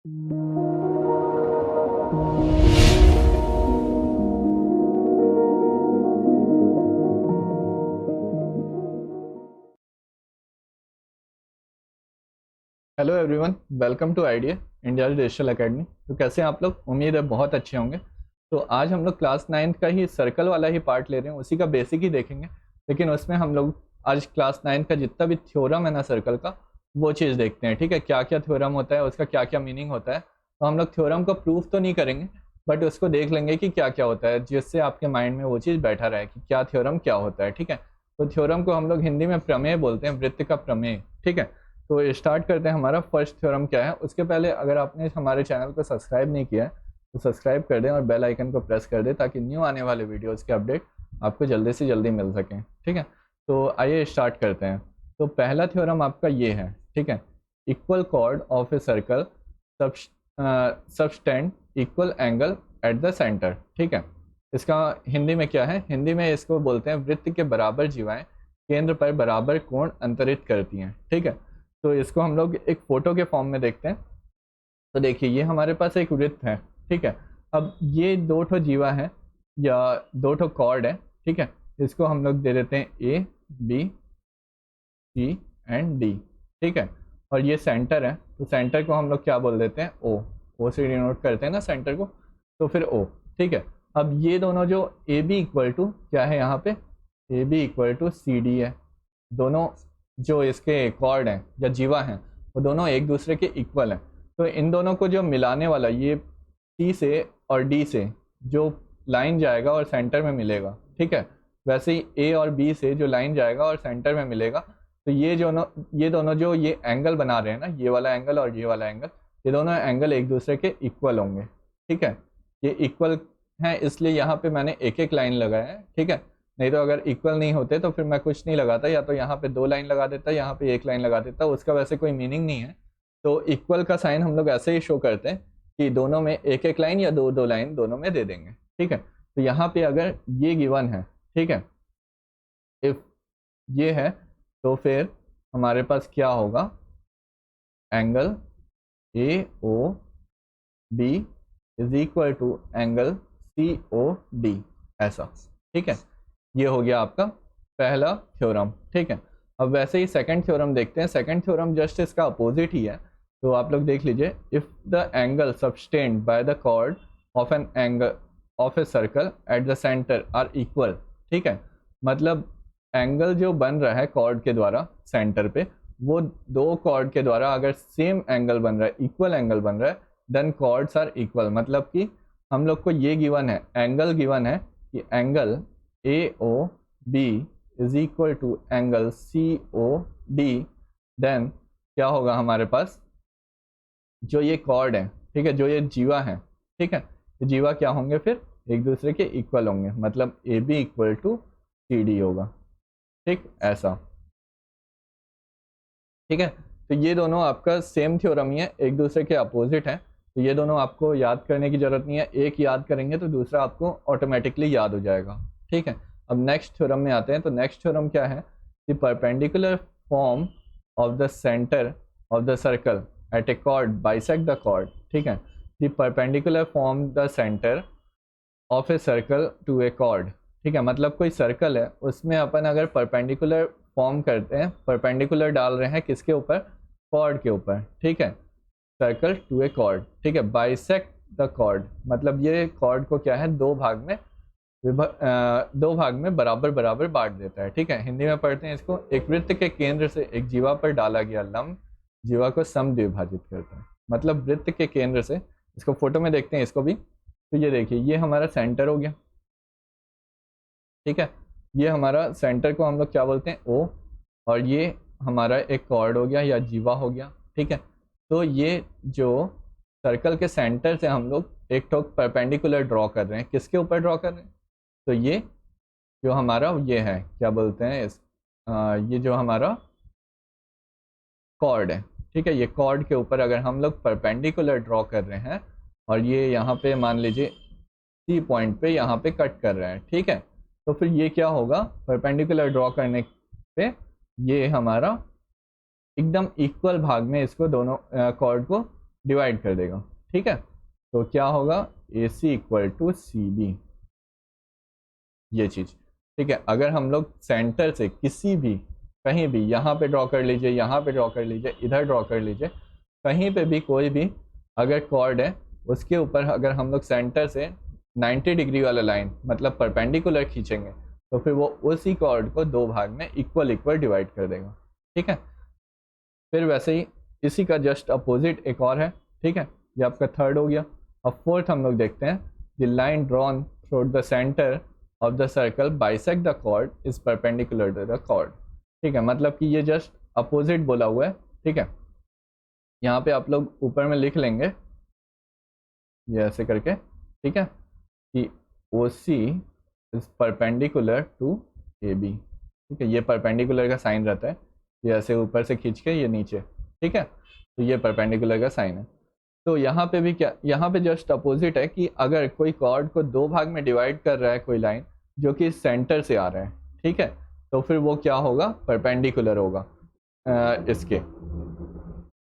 Hello everyone, welcome to Idea India Digital Academy. तो कैसे हैं आप लोग? उम्मीद है बहुत अच्छे होंगे। तो आज हम लोग क्लास 9th का ही सर्कल वाला ही पार्ट ले रहे हैं, उसी का बेसिक ही देखेंगे। लेकिन उसमें हम लोग आज क्लास 9th का जितना भी थ्योरम है ना सर्कल का, वो चीज़ देखते हैं। ठीक है, क्या क्या थ्योरम होता है, उसका क्या क्या मीनिंग होता है। तो हम लोग थ्योरम को प्रूफ तो नहीं करेंगे, बट उसको देख लेंगे कि क्या क्या होता है, जिससे आपके माइंड में वो चीज़ बैठा रहे कि क्या थ्योरम क्या होता है। ठीक है, तो थ्योरम को हम लोग हिंदी में प्रमेय बोलते हैं, वृत्त का प्रमेय। ठीक है, तो स्टार्ट करते हैं। हमारा फर्स्ट थ्योरम क्या है। उसके पहले अगर आपने हमारे चैनल को सब्सक्राइब नहीं किया है तो सब्सक्राइब कर दें और बेल आइकन को प्रेस कर दें, ताकि न्यू आने वाले वीडियोस के अपडेट आपको जल्दी से जल्दी मिल सकें। ठीक है, तो आइए स्टार्ट करते हैं। तो पहला थ्योरम आपका ये है। ठीक है, equal cord of a circle subtend equal angle eight the centre. ठीक है, इसका हिंदी में क्या है? हिंदी में इसको बोलते हैं वृत्त के बराबर जीवाएं केंद्र पर बराबर कोण अंतरित करती हैं। ठीक है, तो इसको हम लोग एक फोटो के फॉर्म में देखते हैं। तो देखिए, ये हमारे पास एक वृत्त है। ठीक है, अब ये दो ठो जीवा है या दो ठो कॉर्ड है। ठीक है, इसको हम लोग दे देते हैं A B C and D. ठीक है, और ये सेंटर है, तो सेंटर को हम लोग क्या बोल देते हैं? ओ से डिनोट करते हैं ना सेंटर को, तो फिर ओ। ठीक है, अब ये दोनों जो ए बी इक्वल टू क्या है यहाँ पे? A B equal to C D है। दोनों जो इसके कॉर्ड हैं या जीवा हैं वो दोनों एक दूसरे के इक्वल हैं। तो इन दोनों को जो मिलाने वाला, ये सी से और डी से जो लाइन जाएगा और सेंटर में मिलेगा। ठीक है, वैसे ही ए और बी से जो लाइन जाएगा और सेंटर में मिलेगा, तो ये दोनों जो ये एंगल बना रहे हैं ना, ये वाला एंगल और ये वाला एंगल, ये दोनों एंगल एक दूसरे के इक्वल होंगे। ठीक है, ये इक्वल हैं, इसलिए यहाँ पे मैंने एक एक लाइन लगाया है। ठीक है, नहीं तो अगर इक्वल नहीं होते तो फिर मैं कुछ नहीं लगाता, या तो यहाँ पे दो लाइन लगा देता, यहाँ पे एक लाइन लगा देता, उसका वैसे कोई मीनिंग नहीं है। तो इक्वल का साइन हम लोग ऐसे ही शो करते हैं कि दोनों में एक एक लाइन या दो दो लाइन दोनों में दे देंगे। ठीक है, तो यहाँ पे अगर ये गिवन है, ठीक है, इफ ये है, तो फिर हमारे पास क्या होगा? Angle A O B is equal to angle C O D, ऐसा। ठीक है, ये हो गया आपका पहला थ्योरम। ठीक है, अब वैसे ही सेकंड थ्योरम देखते हैं। सेकंड थ्योरम जस्ट इसका अपोजिट ही है। तो आप लोग देख लीजिए, if the angle subtended by the chord of an angle of a circle at the centre are equal. ठीक है, मतलब एंगल जो बन रहा है कॉर्ड के द्वारा सेंटर पे, वो दो कॉर्ड के द्वारा अगर सेम एंगल बन रहा है, इक्वल एंगल बन रहा है, देन कॉर्ड्स आर इक्वल। मतलब कि हम लोग को ये गिवन है, एंगल गिवन है कि angle A O B is equal to angle C O D. Then क्या होगा हमारे पास? जो ये कॉर्ड है, ठीक है, जो ये जीवा है, ठीक है, ये जीवा क्या होंगे? फिर एक दूसरे के इक्वल होंगे, मतलब A B equal to C D होगा। ठीक, ऐसा। ठीक है, तो ये दोनों आपका सेम थ्योरम ही है, एक दूसरे के अपोजिट है। तो ये दोनों आपको याद करने की जरूरत नहीं है, एक याद करेंगे तो दूसरा आपको ऑटोमेटिकली याद हो जाएगा। ठीक है, अब नेक्स्ट थ्योरम में आते हैं। तो नेक्स्ट थ्योरम क्या है? The perpendicular form of the centre of the circle at a chord bisect the chord. ठीक है, the perpendicular form the centre of a circle to a chord. ठीक है, मतलब कोई सर्कल है, उसमें अपन अगर परपेंडिकुलर फॉर्म करते हैं, परपेंडिकुलर डाल रहे हैं किसके ऊपर? कॉर्ड के ऊपर। ठीक है, सर्कल टू ए कॉर्ड। ठीक है, बाइसेक्ट द कॉर्ड, मतलब ये कॉर्ड को क्या है? दो भाग में बराबर बराबर बांट देता है। ठीक है, हिंदी में पढ़ते हैं इसको, एक वृत्त के केंद्र से एक जीवा पर डाला गया लंब जीवा को समद्विभाजित करता है। मतलब वृत्त के केंद्र से, इसको फोटो में देखते हैं इसको भी। तो ये देखिए, ये हमारा सेंटर हो गया। ठीक है, ये हमारा सेंटर को हम लोग क्या बोलते हैं? ओ। और ये हमारा एक कॉर्ड हो गया या जीवा हो गया। ठीक है, तो ये जो सर्कल के सेंटर से हम लोग एक ठोक परपेंडिकुलर ड्रॉ कर रहे हैं, किसके ऊपर ड्रॉ कर रहे हैं? तो ये जो हमारा ये है, क्या बोलते हैं ये जो हमारा कॉर्ड है। ठीक है, ये कॉर्ड के ऊपर अगर हम लोग परपेंडिकुलर ड्रॉ कर रहे हैं, और ये यहाँ पे मान लीजिए सी पॉइंट पे यहाँ पे कट कर रहे हैं। ठीक है, तो फिर ये क्या होगा? परपेंडिकुलर ड्रॉ करने पे ये हमारा एकदम इक्वल भाग में इसको दोनों कॉर्ड को डिवाइड कर देगा, ठीक है। तो क्या होगा, ए सी इक्वल टू सी बी, ये चीज़, ठीक है। अगर हम लोग सेंटर से किसी भी, कहीं भी, यहाँ पे ड्रॉ कर लीजिए, यहाँ पे ड्रॉ कर लीजिए, इधर ड्रॉ कर लीजिए, कहीं पे भी कोई भी अगर कॉर्ड है उसके ऊपर अगर हम लोग सेंटर से 90 डिग्री वाला लाइन मतलब परपेंडिकुलर खींचेंगे तो फिर वो उसी कॉर्ड को दो भाग में इक्वल इक्वल डिवाइड कर देगा, ठीक है। फिर वैसे ही इसी का जस्ट अपोजिट एक और है, ठीक है। ये आपका थर्ड हो गया। अब फोर्थ हम लोग देखते हैं, the line drawn through the centre of the circle bisect the chord is perpendicular to the chord, ठीक है। मतलब कि ये जस्ट अपोजिट बोला हुआ है, ठीक है। यहाँ पे आप लोग ऊपर में लिख लेंगे ये ऐसे करके, ठीक है, कि O C is perpendicular to A B, ठीक है। ये परपेंडिकुलर का साइन रहता है, ये ऐसे ऊपर से खींच के ये नीचे, ठीक है। तो ये परपेंडिकुलर का साइन है। तो यहाँ पे भी क्या, यहाँ पे जस्ट अपोजिट है कि अगर कोई कॉर्ड को दो भाग में डिवाइड कर रहा है कोई लाइन जो कि सेंटर से आ रहा है, ठीक है, तो फिर वो क्या होगा, परपेंडिकुलर होगा, इसके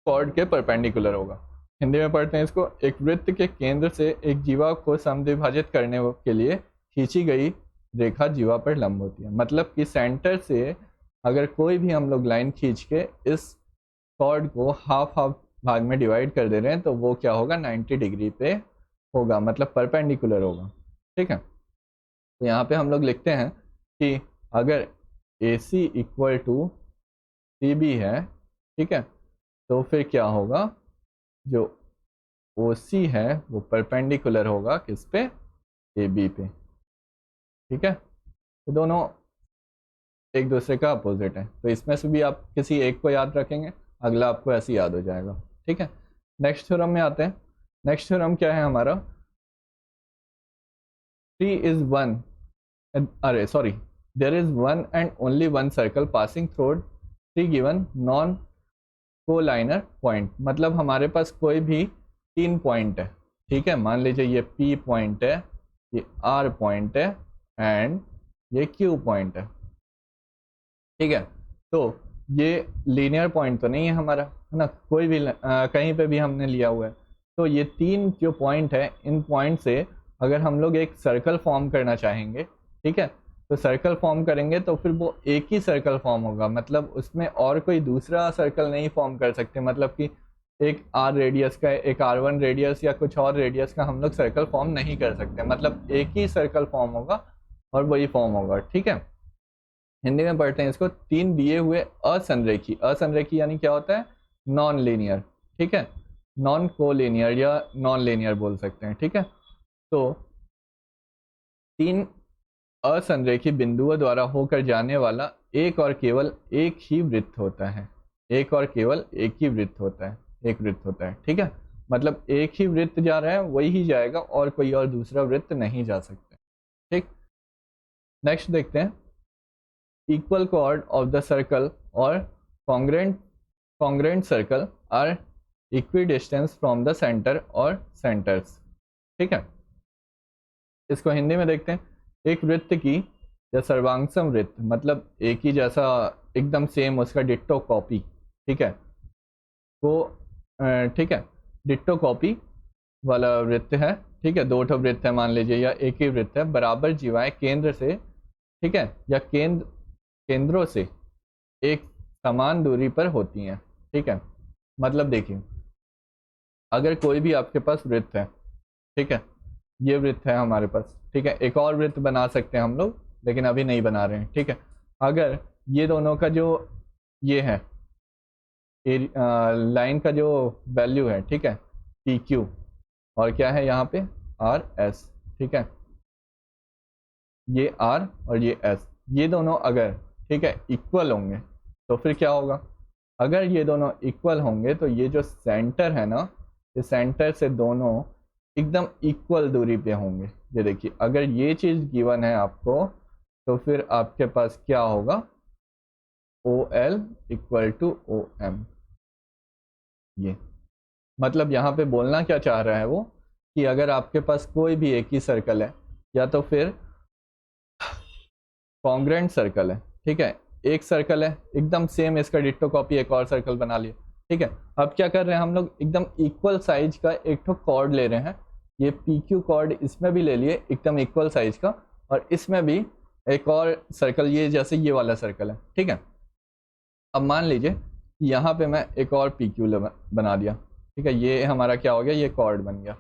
कॉर्ड के परपेंडिकुलर होगा। हिंदी में पढ़ते हैं इसको, एक वृत्त के केंद्र से एक जीवा को समद्विभाजित करने के लिए खींची गई रेखा जीवा पर लंब होती है। मतलब कि सेंटर से अगर कोई भी हम लोग लाइन खींच के इस कॉर्ड को हाफ हाफ भाग में डिवाइड कर दे रहे हैं तो वो क्या होगा, 90 डिग्री पे होगा, मतलब परपेंडिकुलर होगा, ठीक है। तो यहाँ पे हम लोग लिखते हैं कि अगर ए सी इक्वल टू सी बी है, ठीक है, तो फिर क्या होगा, जो ओ सी है वो परपेंडिकुलर होगा किस पे, ए बी पे, ठीक है। तो दोनों एक दूसरे का अपोजिट है, तो इसमें से भी आप किसी एक को याद रखेंगे, अगला आपको ऐसे याद हो जाएगा, ठीक है। नेक्स्ट थ्योरम में आते हैं। नेक्स्ट थ्योरम क्या है हमारा, ट्री इज वन, अरे sorry, there is one and only one circle passing through three given non collinear point. मतलब हमारे पास कोई भी तीन पॉइंट है, ठीक है। मान लीजिए ये P पॉइंट है, ये R पॉइंट है एंड ये Q पॉइंट है, ठीक है। तो ये लीनियर पॉइंट तो नहीं है हमारा, है ना, कोई भी कहीं पे भी हमने लिया हुआ है। तो ये तीन जो पॉइंट है, इन पॉइंट से अगर हम लोग एक सर्कल फॉर्म करना चाहेंगे, ठीक है, तो सर्कल फॉर्म करेंगे तो फिर वो एक ही सर्कल फॉर्म होगा, मतलब उसमें और कोई दूसरा सर्कल नहीं फॉर्म कर सकते। मतलब कि एक R रेडियस का, एक R1 रेडियस या कुछ और रेडियस का हम लोग सर्कल फॉर्म नहीं कर सकते, मतलब एक ही सर्कल फॉर्म होगा और वही फॉर्म होगा, ठीक है। हिंदी में पढ़ते हैं इसको, तीन दिए हुए असंरेखी, असंरेखी यानी क्या होता है, नॉन लीनियर, ठीक है, नॉन कोलिनियर या नॉन लीनियर बोल सकते हैं, ठीक है। तो तीन असंरेखी बिंदुओं द्वारा होकर जाने वाला एक और केवल एक ही वृत्त होता है, एक और केवल एक ही वृत्त होता है, एक वृत्त होता है, ठीक है। मतलब एक ही वृत्त जा रहा है वही ही जाएगा और कोई और दूसरा वृत्त नहीं जा सकता, ठीक। नेक्स्ट देखते हैं, equal chord of the circle or congruent circle are equidistant from the center or centers, ठीक है। इसको हिंदी में देखते हैं, एक वृत्त की या सर्वांगसम वृत्त, मतलब एक ही जैसा एकदम सेम उसका डिट्टो कॉपी, ठीक है, वो ठीक है, डिट्टो कॉपी वाला वृत्त है, ठीक है। दो ठो वृत्त है मान लीजिए या एक ही वृत्त है, बराबर जीवाएं केंद्र से, ठीक है, या केंद्रों से एक समान दूरी पर होती हैं, ठीक है। मतलब देखिए, अगर कोई भी आपके पास वृत्त है, ठीक है, ये वृत्त है हमारे पास, ठीक है, एक और वृत्त बना सकते हैं हम लोग लेकिन अभी नहीं बना रहे हैं, ठीक है। अगर ये दोनों का जो ये है लाइन का जो वैल्यू है, ठीक है, पी क्यू, और क्या है यहाँ पे आर एस, ठीक है, ये आर और ये एस, ये दोनों अगर, ठीक है, इक्वल होंगे तो फिर क्या होगा, अगर ये दोनों इक्वल होंगे तो ये जो सेंटर है ना, ये सेंटर से दोनों एकदम इक्वल दूरी पे होंगे। ये देखिए, अगर ये चीज़ गिवन है आपको तो फिर आपके पास क्या होगा, O L equal to O M. ये मतलब यहाँ पे बोलना क्या चाह रहा है वो, कि अगर आपके पास कोई भी एक ही सर्कल है या तो फिर कॉन्ग्रेंट सर्कल है, ठीक है, एक सर्कल है एकदम सेम, इसका डिट्टो कॉपी एक और सर्कल बना लिया, ठीक है। अब क्या कर रहे हैं हम लोग, एकदम इक्वल साइज का एक ठो कॉर्ड ले रहे हैं, ये पी क्यू कॉर्ड इसमें भी ले लिए एकदम इक्वल साइज का, और इसमें भी एक और सर्कल, ये जैसे ये वाला सर्कल है, ठीक है। अब मान लीजिए यहाँ पे मैं एक और पी क्यू बना दिया, ठीक है, ये हमारा क्या हो गया, ये कॉर्ड बन गया,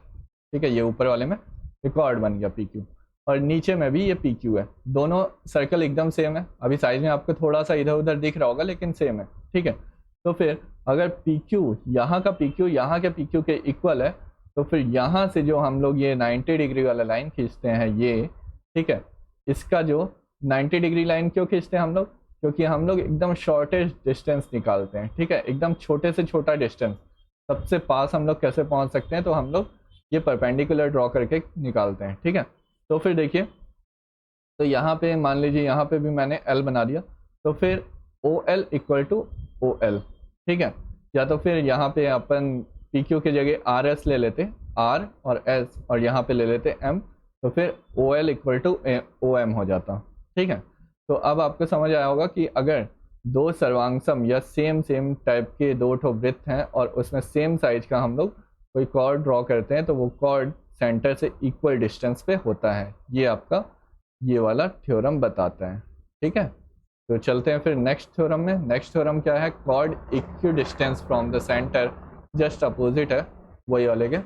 ठीक है, ये ऊपर वाले में एक कॉर्ड बन गया पी क्यू, और नीचे में भी ये पी क्यू है, दोनों सर्कल एकदम सेम है। अभी साइज में आपको थोड़ा सा इधर उधर दिख रहा होगा लेकिन सेम है, ठीक है। तो फिर अगर पी क्यू यहाँ का पी क्यू यहाँ के पी क्यू के इक्वल है, तो फिर यहाँ से जो हम लोग ये 90 डिग्री वाला लाइन खींचते हैं ये, ठीक है, इसका जो 90 डिग्री लाइन क्यों खींचते हैं हम लोग, क्योंकि हम लोग एकदम शॉर्टेस्ट डिस्टेंस निकालते हैं, ठीक है, एकदम छोटे से छोटा डिस्टेंस, सबसे पास हम लोग कैसे पहुंच सकते हैं, तो हम लोग ये परपेंडिकुलर ड्रॉ करके निकालते हैं, ठीक है। तो फिर देखिए, तो यहाँ पे मान लीजिए यहाँ पे भी मैंने एल बना दिया, तो फिर O L equal to O L, ठीक है, या तो फिर यहाँ पे अपन पी क्यू की जगह आर एस ले लेते, आर और एस, और यहाँ पे ले लेते एम, तो फिर O L equal to O M हो जाता, ठीक है। तो अब आपको समझ आया होगा कि अगर दो सर्वांगसम या सेम सेम टाइप के दो ठो वृत्त हैं और उसमें सेम साइज का हम लोग कोई कॉर्ड ड्रॉ करते हैं, तो वो कॉर्ड सेंटर से इक्वल डिस्टेंस पे होता है, ये आपका ये वाला थ्योरम बताता है, ठीक है। तो चलते हैं फिर नेक्स्ट थ्योरम में। नेक्स्ट थ्योरम क्या है, chord equidistance from the centre, just opposite है वही वाले के।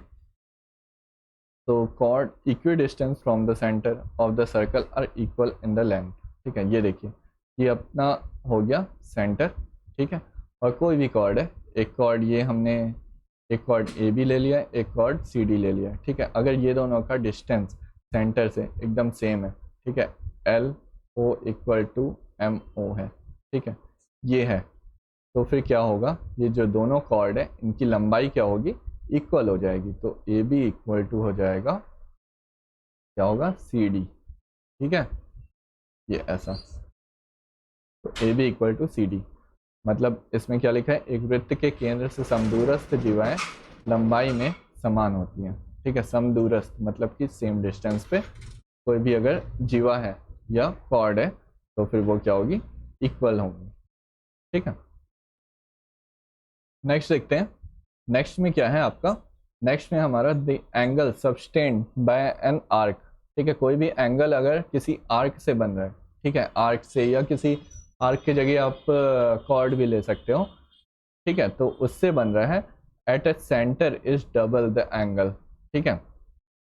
तो chord equidistance from the centre of the circle are equal in the length, ठीक है, ये देखिए ये अपना हो गया सेंटर, ठीक है, और कोई भी कॉर्ड है, एक कॉर्ड ये हमने एक कॉर्ड ए बी ले लिया है, एक कॉर्ड सी डी ले लिया है, ठीक है। अगर ये दोनों का डिस्टेंस सेंटर से एकदम सेम है, ठीक है, L O equal to M O है, ठीक है, ये है, तो फिर क्या होगा, ये जो दोनों कॉर्ड है इनकी लंबाई क्या होगी, इक्वल हो जाएगी, तो ए बी इक्वल टू हो जाएगा, क्या होगा, सी डी, ठीक है, ये ऐसा, तो A B equal to C D, मतलब इसमें क्या लिखा है, एक वृत्त के केंद्र से समदूरस्थ जीवाएं लंबाई में समान होती हैं, ठीक है, समदूरस्थ मतलब कि सेम डिस्टेंस पे कोई भी अगर जीवा है या कॉर्ड है तो फिर वो क्या होगी, इक्वल होगी, ठीक है। नेक्स्ट देखते हैं, नेक्स्ट में क्या है आपका, नेक्स्ट में हमारा the angle subtended by an arc, ठीक है, कोई भी एंगल अगर किसी आर्क से बन रहा है, ठीक है, आर्क से या किसी आर्क की जगह आप कॉर्ड भी ले सकते हो, ठीक है, तो उससे बन रहा है, at a centre is double the angle, ठीक है,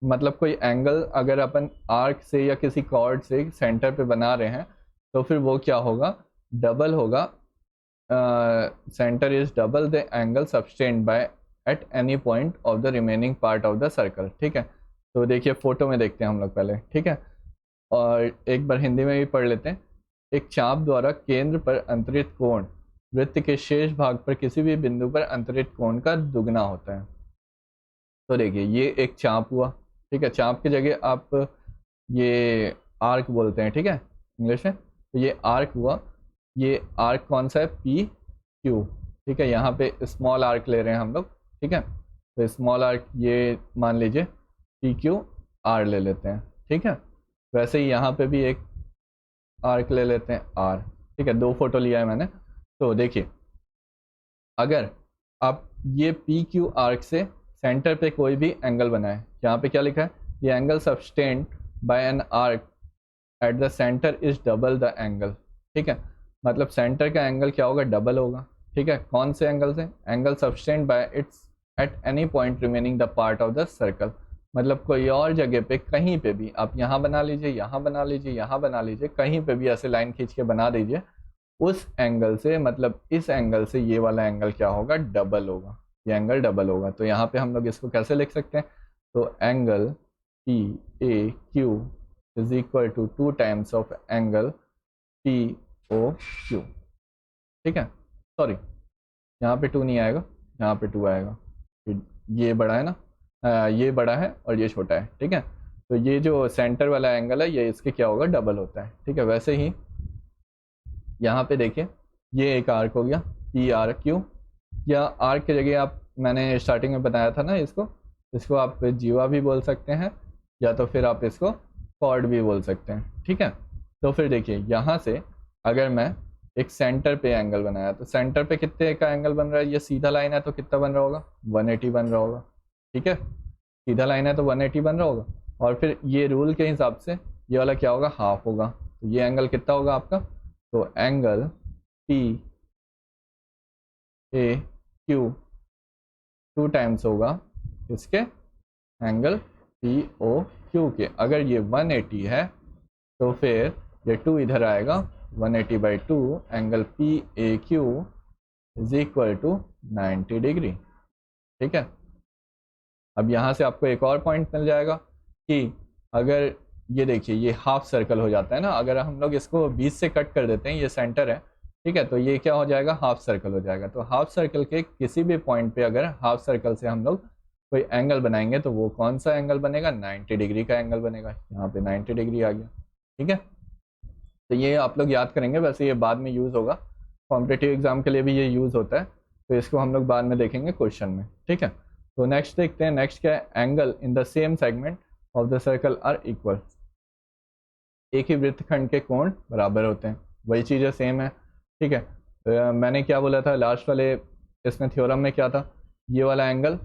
मतलब कोई एंगल अगर अपन आर्क से या किसी कॉर्ड से सेंटर पे बना रहे हैं तो फिर वो क्या होगा, डबल होगा, centre is double the angle subtended by at any point of the remaining part of the circle, ठीक है। तो देखिए फोटो में देखते हैं हम लोग पहले, ठीक है, और एक बार हिंदी में भी पढ़ लेते हैं। एक चाप द्वारा केंद्र पर अंतरित कोण वृत्त के शेष भाग पर किसी भी बिंदु पर अंतरित कोण का दुगना होता है। तो देखिए ये एक चाप हुआ, ठीक है, चाप की जगह आप ये आर्क बोलते हैं, ठीक है, इंग्लिश में, तो ये आर्क हुआ, ये आर्क कौन सा है, पी क्यू, ठीक है, यहाँ पे स्मॉल आर्क ले रहे हैं हम लोग, ठीक है, तो स्मॉल आर्क ये मान लीजिए पी क्यू आर ले लेते हैं, ठीक है। वैसे ही यहाँ पे भी एक आर्क ले लेते हैं आर, ठीक है, दो फोटो लिया है मैंने। तो देखिए अगर आप ये पी क्यू आर्क से सेंटर पे कोई भी एंगल बनाए, यहाँ पे क्या लिखा है, ये angle subtended by an arc at the centre is double the angle, ठीक है, मतलब सेंटर का एंगल क्या होगा, डबल होगा, ठीक है, कौन से एंगल से, angle subtended bye it's at any point remaining the part of the circle, मतलब कोई और जगह पे कहीं पे भी आप यहाँ बना लीजिए, यहाँ बना लीजिए, यहाँ बना लीजिए, कहीं पे भी ऐसे लाइन खींच के बना दीजिए, उस एंगल से, मतलब इस एंगल से ये वाला एंगल क्या होगा, डबल होगा, ये एंगल डबल होगा। तो यहाँ पे हम लोग इसको कैसे लिख सकते हैं, तो angle P A Q is equal to 2 times of angle P O Q, ठीक है, सॉरी यहाँ पे 2 नहीं आएगा, यहाँ पे 2 आएगा, ये बड़ा है ना, ये बड़ा है और ये छोटा है, ठीक है, तो ये जो सेंटर वाला एंगल है ये इसके क्या होगा, डबल होता है, ठीक है। वैसे ही यहाँ पे देखिए ये एक आर्क हो गया पी आर क्यू, या आर्क की जगह आप, मैंने स्टार्टिंग में बताया था ना, इसको आप जीवा भी बोल सकते हैं या तो फिर आप इसको कॉर्ड भी बोल सकते हैं, ठीक है। तो फिर देखिए यहाँ से अगर मैं एक सेंटर पे एंगल बनाया, तो सेंटर पे कितने का एंगल बन रहा है, ये सीधा लाइन है तो कितना बन रहा होगा, 180 बन रहा होगा। ठीक है, सीधा लाइन है तो 180 बन रहा होगा। और फिर ये रूल के हिसाब से ये वाला क्या होगा, हाफ होगा। तो ये एंगल कितना होगा आपका, तो angle P A Q 2 times होगा इसके एंगल पी ओ क्यू के। अगर ये 180 है तो फिर ये 2 इधर आएगा, 180/2 angle P A Q is equal to 90 degree. ठीक है, अब यहाँ से आपको एक और पॉइंट मिल जाएगा कि अगर ये देखिए ये हाफ सर्कल हो जाता है ना, अगर हम लोग इसको बीच से कट कर देते हैं, ये सेंटर है, ठीक है, तो ये क्या हो जाएगा, हाफ सर्कल हो जाएगा। तो हाफ सर्कल के किसी भी पॉइंट पे अगर हाफ सर्कल से हम लोग कोई एंगल बनाएंगे तो वो कौन सा एंगल बनेगा, 90 डिग्री का एंगल बनेगा। यहाँ पे 90 डिग्री आ गया। ठीक है, तो ये आप लोग याद करेंगे, वैसे ये बाद में यूज़ होगा, कॉम्पिटिटिव एग्जाम के लिए भी ये यूज़ होता है, तो इसको हम लोग बाद में देखेंगे क्वेश्चन में। ठीक है, तो नेक्स्ट देखते हैं, नेक्स्ट क्या है, angle in the same segment of the circle are equal. एक ही वृत्तखंड के कोण बराबर होते हैं, वही चीज़ें सेम है। ठीक है, मैंने क्या बोला था लास्ट वाले इसमें थ्योरम में, क्या था, ये वाला एंगल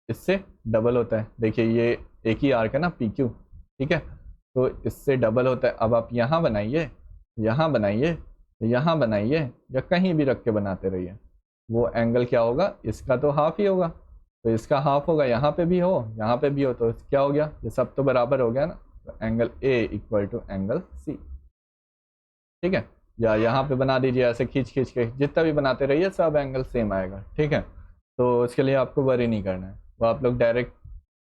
इससे डबल होता है। देखिए ये एक ही आर्क है ना पी क्यू, ठीक है, तो इससे डबल होता है। अब आप यहाँ बनाइए, यहाँ बनाइए, यहाँ बनाइए, या कहीं भी रख के बनाते रहिए, वो एंगल क्या होगा, इसका तो हाफ ही होगा, तो इसका हाफ होगा, यहाँ पे भी हो यहाँ पे भी हो, तो क्या हो गया, ये सब तो बराबर हो गया ना, तो angle A equal to angle C. ठीक है, या यहाँ पे बना दीजिए ऐसे खींच खींच के, जितना भी बनाते रहिए सब एंगल सेम आएगा। ठीक है, तो इसके लिए आपको वरी नहीं करना है, वो आप लोग डायरेक्ट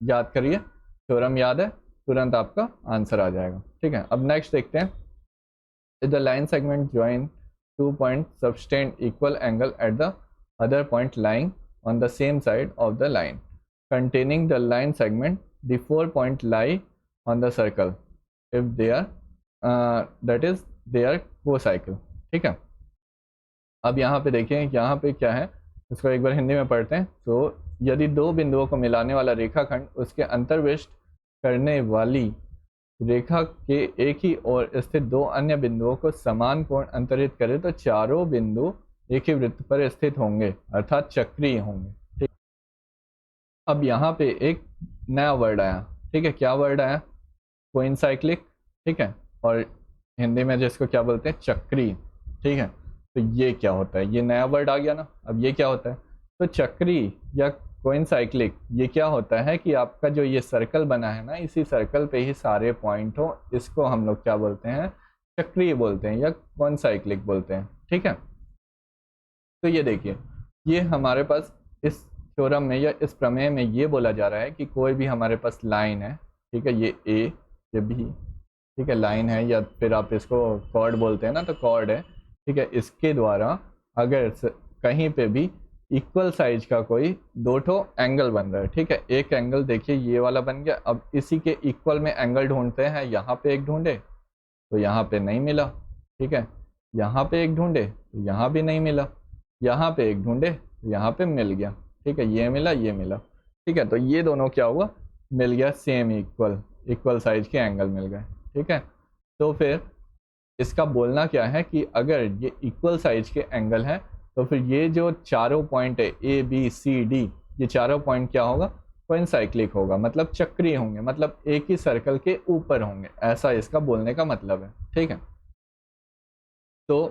याद करिए, थ्योरम याद है, तुरंत आपका आंसर आ जाएगा। ठीक है, अब नेक्स्ट देखते हैं, if the line segment join 2 point subtend equal angle at the other point lying on the same side of the line containing the line segment, the 4 point lie on the circle if they are that is they are co-cycle। ठीक है, अब यहाँ पे देखिए, यहाँ पे क्या है, इसको एक बार हिंदी में पढ़ते हैं। तो यदि दो बिंदुओं को मिलाने वाला रेखाखंड उसके अंतर्विष्ट करने वाली रेखा के एक ही ओर स्थित दो अन्य बिंदुओं को समान कोण अंतरित करे तो चारों बिंदु एक ही वृत्त पर स्थित होंगे, अर्थात चक्रीय होंगे। ठीक, अब यहाँ पे एक नया वर्ड आया। ठीक है, क्या वर्ड आया, कोइनसाइक्लिक। ठीक है, और हिंदी में जिसको क्या बोलते हैं, चक्रीय। ठीक है, तो ये क्या होता है, ये नया वर्ड आ गया ना। अब ये क्या होता है, तो चक्रीय या कोइनसाइक्लिक, ये क्या होता है कि आपका जो ये सर्कल बना है ना, इसी सर्कल पे ही सारे पॉइंट हो, इसको हम लोग क्या बोलते हैं, चक्रीय बोलते हैं या कोइनसाइक्लिक बोलते हैं। ठीक है, तो ये देखिए, ये हमारे पास इस थ्योरम में या इस प्रमेय में ये बोला जा रहा है कि कोई भी हमारे पास लाइन है, ठीक है, ये ए ये बी, ठीक है, लाइन है, या फिर आप इसको कॉर्ड बोलते हैं ना, तो कॉर्ड है। ठीक है, इसके द्वारा अगर कहीं पे भी इक्वल साइज का कोई दो ठो एंगल बन रहा है। ठीक है, एक एंगल देखिए ये वाला बन गया, अब इसी के इक्वल में एंगल ढूंढते हैं, यहाँ पे एक ढूंढे तो यहाँ पे नहीं मिला। ठीक है, यहाँ पे एक ढूंढे तो यहाँ भी नहीं मिला, यहाँ पे एक ढूंढे तो यहाँ पे मिल गया। ठीक है, ये मिला ये मिला। ठीक है, तो ये दोनों क्या हुआ, मिल गया, सेम इक्वल साइज के एंगल मिल गए। ठीक है, तो फिर इसका बोलना क्या है कि अगर ये इक्वल साइज के एंगल है तो फिर ये जो चारों पॉइंट है ए बी सी डी, ये चारों पॉइंट क्या होगा, कोइनसाइक्लिक होगा, मतलब चक्रीय होंगे, मतलब एक ही सर्कल के ऊपर होंगे, ऐसा इसका बोलने का मतलब है। ठीक है, तो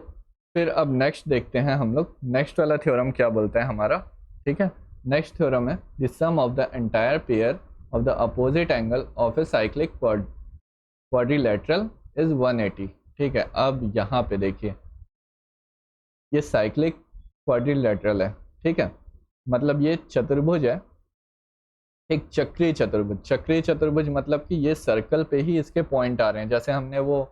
फिर अब नेक्स्ट देखते हैं हम लोग, नेक्स्ट वाला थ्योरम क्या बोलता है हमारा। ठीक है, नेक्स्ट थ्योरम है the sum of the entire pair of the opposite angle of a cyclic quadrilateral is 180। ठीक है, अब यहाँ पे देखिए, ये साइक्लिक क्वाड्रिलेटरल है। ठीक है, मतलब ये चतुर्भुज है, एक चक्रीय चतुर्भुज। चक्रीय चतुर्भुज मतलब कि ये सर्कल पे ही इसके पॉइंट आ रहे हैं, जैसे हमने वो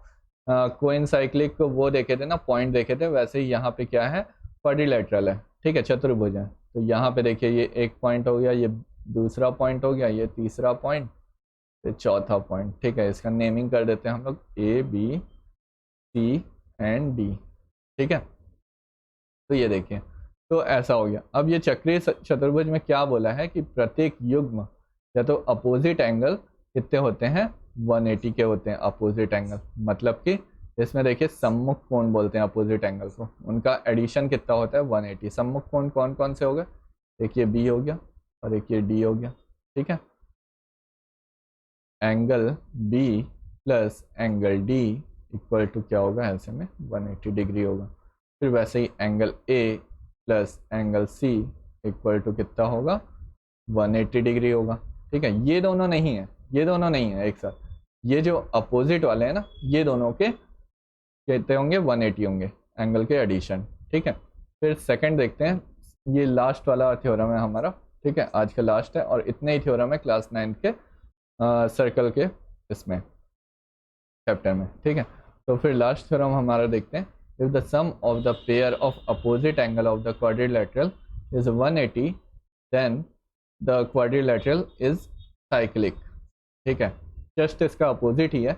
कोइनसाइक्लिक वो देखे थे ना, पॉइंट देखे थे, वैसे ही यहाँ पे क्या है, क्वाड्रिलेटरल है। ठीक है, चतुर्भुज है, तो यहाँ पे देखिए ये एक पॉइंट हो गया, ये दूसरा पॉइंट हो गया, ये तीसरा पॉइंट, ये चौथा पॉइंट। ठीक है, इसका नेमिंग कर देते हैं हम लोग A B C and D. ठीक है, तो ये देखिए, तो ऐसा हो गया। अब ये चक्रीय चतुर्भुज में क्या बोला है कि प्रत्येक युग्म या तो अपोजिट एंगल कितने होते हैं, 180 के होते हैं अपोजिट एंगल, मतलब कि इसमें देखिए सम्मुख कोण बोलते हैं अपोजिट एंगल को, उनका एडिशन कितना होता है 180। सम्मुख कोण कौन कौन से हो गए, एक ये बी हो गया और एक ये डी हो गया, ठीक है। Angle B plus angle D equal to क्या होगा, ऐसे में 180 डिग्री होगा। फिर वैसे ही angle A plus angle C equal to कितना होगा, 180 डिग्री होगा, ठीक है। ये दोनों नहीं है, ये दोनों नहीं है एक साथ, ये जो अपोजिट वाले हैं ना, ये दोनों के कितने होंगे, 180 होंगे एंगल के एडिशन, ठीक है। फिर सेकंड देखते हैं, ये लास्ट वाला थ्योरम है हमारा, ठीक है, आज का लास्ट है, और इतने ही थ्योरम है क्लास 9 के सर्कल के इसमें चैप्टर में, ठीक है। तो फिर लास्ट थ्योरम हमारा देखते हैं, if the sum of the pair of opposite angle of the quadrilateral is 180 then the quadrilateral is cyclic, ठीक है। जस्ट इसका अपोजिट ही है।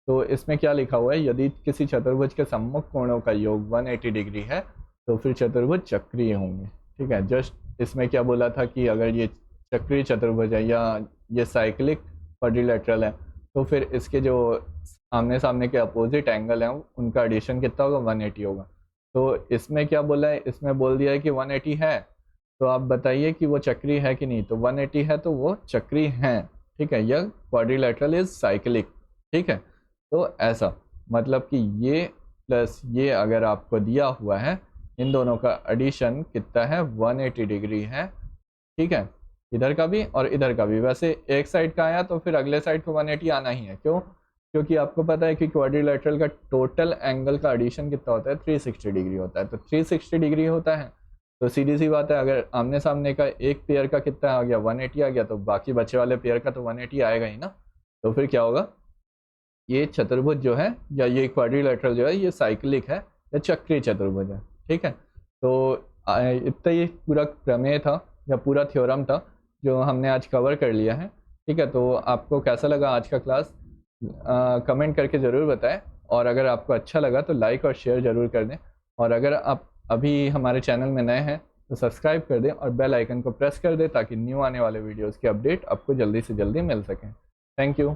तो इसमें क्या लिखा हुआ है, यदि किसी चतुर्भुज के सम्मुख कोणों का योग 180 डिग्री है तो फिर चतुर्भुज चक्रीय होंगे, ठीक है। जस्ट इसमें क्या बोला था कि अगर ये चक्रीय चतुर्भुज है या ये साइक्लिक क्वाड्रिलेटरल है तो फिर इसके जो आमने सामने के अपोजिट एंगल हैं उनका एडिशन कितना होगा, 180 होगा। तो इसमें क्या बोला है, इसमें बोल दिया है कि 180 है, तो आप बताइए कि वो चक्रीय है कि नहीं। तो 180 है तो वो चक्रीय हैं, ठीक है। यह क्वाड्रिलेटरल इज साइक्लिक, ठीक है। तो ऐसा मतलब कि ये प्लस ये अगर आपको दिया हुआ है, इन दोनों का एडिशन कितना है, 180 डिग्री है, ठीक है। इधर का भी और इधर का भी, वैसे एक साइड का आया तो फिर अगले साइड को 180 आना ही है, क्यों, क्योंकि आपको पता है कि क्वाड्रिलेटरल का टोटल एंगल का एडिशन कितना होता है, 360 डिग्री होता है। तो 360 डिग्री होता है तो सीधी सी बात है, अगर आमने सामने का एक पेयर का कितना आ गया, 180 आ गया, तो बाकी बचे वाले पेयर का तो 180 आएगा ही ना। तो फिर क्या होगा, ये चतुर्भुज जो है या ये क्वाड्रिलेटरल जो है ये साइक्लिक है या चक्रीय चतुर्भुज है, ठीक है। तो इतना ही पूरा प्रमेय था या पूरा थ्योरम था जो हमने आज कवर कर लिया है, ठीक है। तो आपको कैसा लगा आज का क्लास, कमेंट करके ज़रूर बताएं, और अगर आपको अच्छा लगा तो लाइक और शेयर ज़रूर कर दें, और अगर आप अभी हमारे चैनल में नए हैं तो सब्सक्राइब कर दें और बेल आइकन को प्रेस कर दें ताकि न्यू आने वाले वीडियोज़ की अपडेट आपको जल्दी से जल्दी मिल सकें। Thank you.